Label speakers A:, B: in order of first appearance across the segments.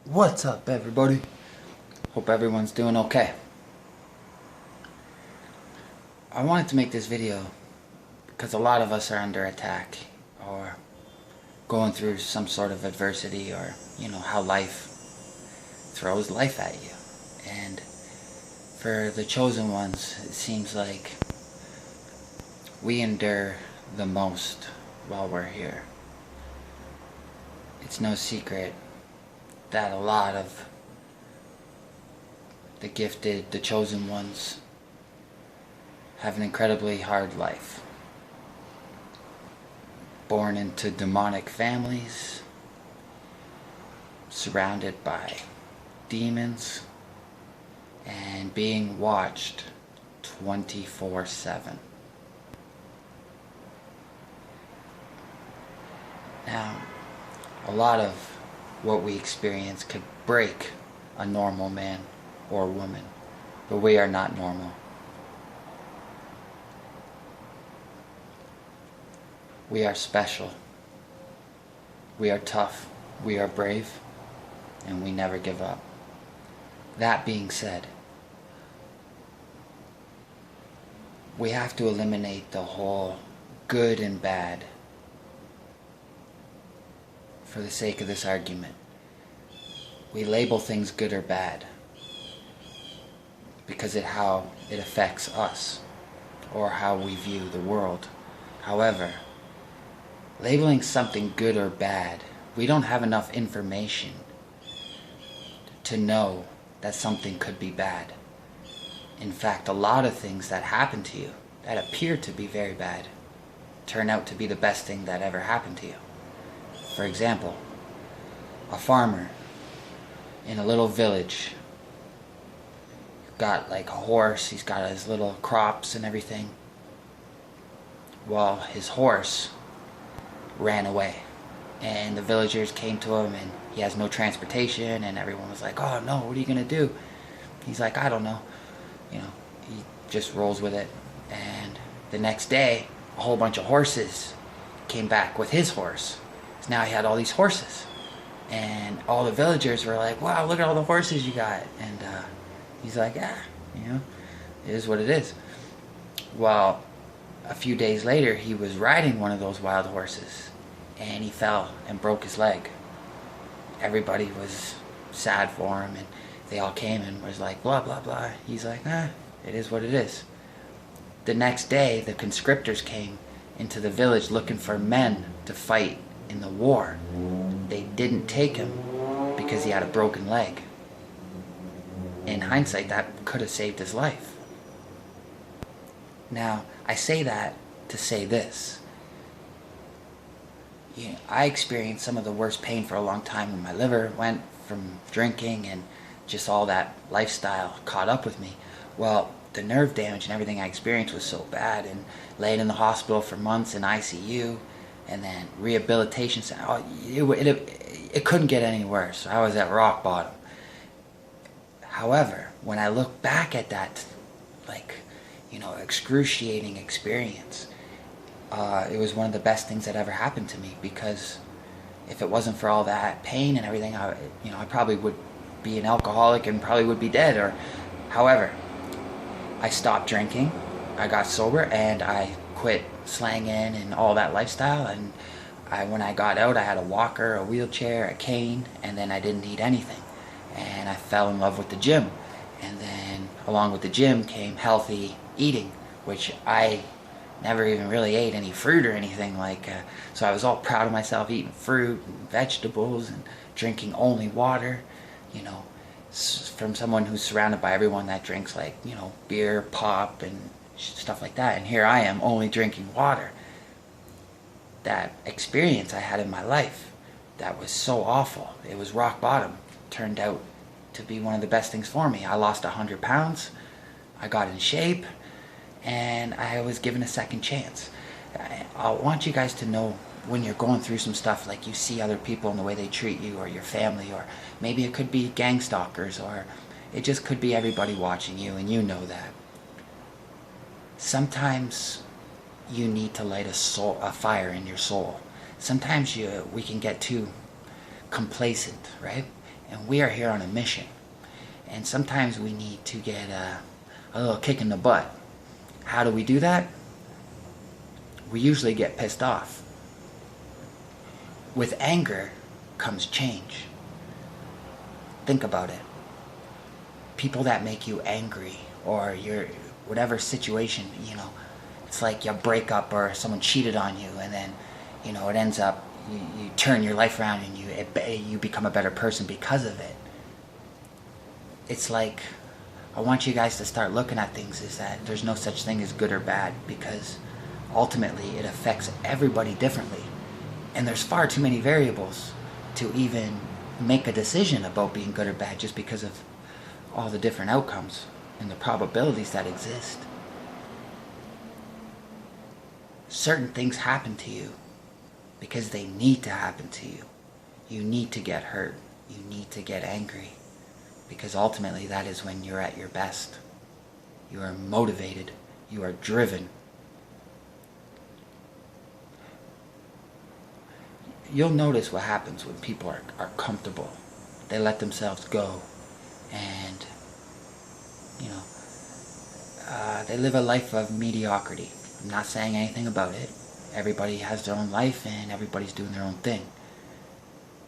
A: What's up, everybody? Hope everyone's doing okay. I wanted to make this video because a lot of us are under attack or going through some sort of adversity, or how life throws life at you. And for the chosen ones, it seems like we endure the most while we're here. It's no secret that a lot of the gifted, the chosen ones, have an incredibly hard life. Born into demonic families, surrounded by demons, and being watched 24/7. Now, a lot of what we experience could break a normal man or woman, but we are not normal. We are special. We are tough. We are brave. And we never give up. That being said, we have to eliminate the whole good and bad for the sake of this argument. We label things good or bad because of how it affects us or how we view the world. However, labeling something good or bad, we don't have enough information to know that something could be bad. In fact, a lot of things that happen to you that appear to be very bad turn out to be the best thing that ever happened to you. For example, a farmer in a little village got like a horse, he's got his little crops and everything. Well, his horse ran away, and the villagers came to him, and he has no transportation, and everyone was like, oh no, what are you gonna do? He's like, I don't know. He just rolls with it. And the next day, a whole bunch of horses came back with his horse. So now he had all these horses, and all the villagers were like, wow, look at all the horses you got. And he's like, yeah, it is what it is. Well, a few days later, he was riding one of those wild horses, and he fell and broke his leg. Everybody was sad for him, and they all came and was like, blah, blah, blah. He's like, it is what it is. The next day, the conscriptors came into the village looking for men to fight in the war. They didn't take him because he had a broken leg. In hindsight, that could have saved his life. Now, I say that to say this. I experienced some of the worst pain for a long time when my liver went from drinking, and just all that lifestyle caught up with me. Well, the nerve damage and everything I experienced was so bad, and laying in the hospital for months in ICU, and then rehabilitation center. It couldn't get any worse. I was at rock bottom. However, when I look back at that, excruciating experience, it was one of the best things that ever happened to me, because if it wasn't for all that pain and everything, I probably would be an alcoholic and probably would be dead. However, I stopped drinking, I got sober, and I quit slanging and all that lifestyle. And when I got out, I had a walker, a wheelchair, a cane, and then I didn't need anything. And I fell in love with the gym. And then along with the gym came healthy eating, which I never even really ate any fruit or anything so I was all proud of myself eating fruit and vegetables and drinking only water, from someone who's surrounded by everyone that drinks beer, pop, and stuff like that. And here I am only drinking water. That experience I had in my life that was so awful, it was rock bottom, turned out to be one of the best things for me. I lost 100 pounds, I got in shape, and I was given a second chance. I want you guys to know, when you're going through some stuff, like you see other people and the way they treat you, or your family, or maybe it could be gang stalkers, or it just could be everybody watching you, and you know that. Sometimes you need to light a fire in your soul. Sometimes we can get too complacent, right? And we are here on a mission. And sometimes we need to get a little kick in the butt. How do we do that? We usually get pissed off. With anger comes change. Think about it. People that make you angry, or your whatever situation, it's like you break up or someone cheated on you, and then, it ends up, you turn your life around and you become a better person because of it. It's like, I want you guys to start looking at things is that there's no such thing as good or bad, because ultimately it affects everybody differently. And there's far too many variables to even make a decision about being good or bad, just because of all the different outcomes and the probabilities that exist. Certain things happen to you because they need to happen to you. You need to get hurt. You need to get angry, because ultimately that is when you're at your best. You are motivated. You are driven. You'll notice what happens when people are comfortable. They let themselves go, and they live a life of mediocrity. I'm not saying anything about it. Everybody has their own life and everybody's doing their own thing.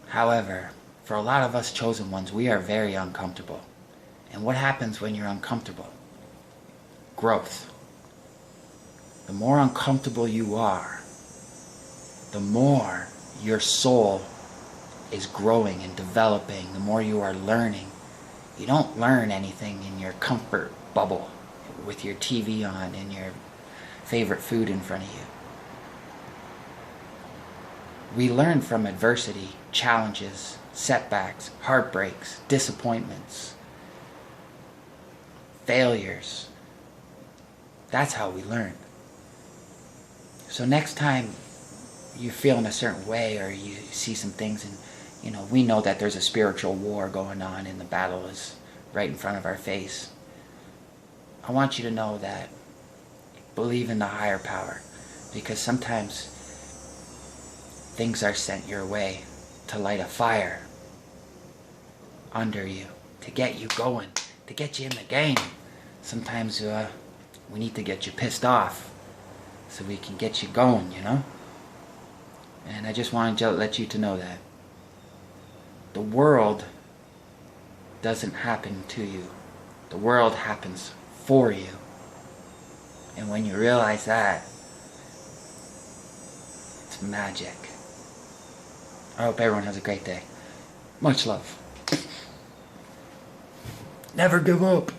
A: However, for a lot of us chosen ones, we are very uncomfortable. And what happens when you're uncomfortable? Growth. The more uncomfortable you are, the more your soul is growing and developing, the more you are learning. You don't learn anything in your comfort bubble with your TV on and your favorite food in front of you. We learn from adversity, challenges, setbacks, heartbreaks, disappointments, failures. That's how we learn. So next time you feel in a certain way, or you see some things, and we know that there's a spiritual war going on and the battle is right in front of our face, I want you to know that believe in the higher power, because sometimes things are sent your way to light a fire under you, to get you going, to get you in the game. Sometimes we need to get you pissed off so we can get you going, And I just wanted to let you to know that the world doesn't happen to you. The world happens for you. And when you realize that, it's magic. I hope everyone has a great day. Much love. Never give up.